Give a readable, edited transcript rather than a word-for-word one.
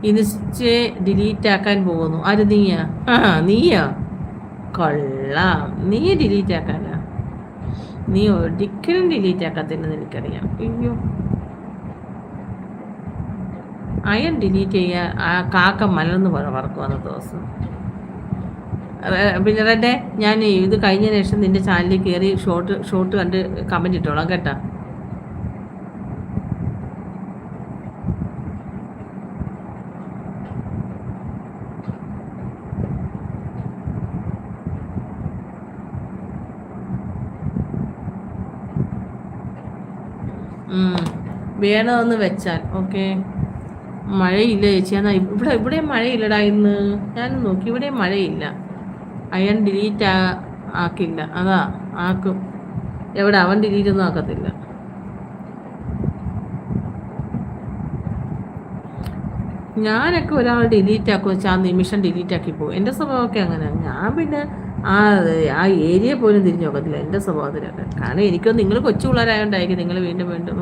ഇൻസ്റ്റേ delete ആക്കാൻ പോകുന്നു. ആര്? നീയാ? ആ, നീയാ? കൊള്ളാം. നീ ഡിലീറ്റ് ആക്കാനാ? നീ ഒരിക്കലും ഡിലീറ്റ് ആക്കാത്തില്ലെന്ന് എനിക്കറിയാം. അയ്യോ, അയൺ ഡിലീറ്റ് ചെയ്യാൻ ആ കാക്ക മലർന്ന് പറക്കും അന്നത്തെ ദിവസം. പിന്നെ റെഡേ, ഞാൻ ഇത് കഴിഞ്ഞ ശേഷം നിന്റെ ചാനലിൽ കയറി ഷോർട്ട് കണ്ട് കമൻറ്റ് ഇട്ടോളാം കേട്ടാ. വേണമെന്ന് വെച്ചാൽ ഓക്കെ. മഴയില്ല ചേച്ചി. എന്നാൽ ഇവിടെ മഴയില്ലടാ ഇന്ന്. ഞാൻ നോക്കി, ഇവിടെ മഴയില്ല. അയൺ ഡിലീറ്റ് ആക്കില്ല. അതാ ആക്കും. എവിടെ? അവൻ ഡിലീറ്റ് ഒന്നും ആക്കത്തില്ല. ഞാനൊക്കെ ഒരാൾ ഡിലീറ്റ് ആക്കും വെച്ചാൽ ആ നിമിഷം ഡിലീറ്റ് ആക്കി പോകും. എൻ്റെ സ്വഭാവമൊക്കെ അങ്ങനെ. ഞാൻ പിന്നെ ആ ആ ഏരിയ പോലും തിരിഞ്ഞു നോക്കത്തില്ല എൻ്റെ സ്വഭാവത്തിലൊക്കെ. കാരണം എനിക്കൊന്നും, നിങ്ങൾ കൊച്ചു പിള്ളേരായോണ്ടായിരിക്കും നിങ്ങൾ വീണ്ടും വീണ്ടും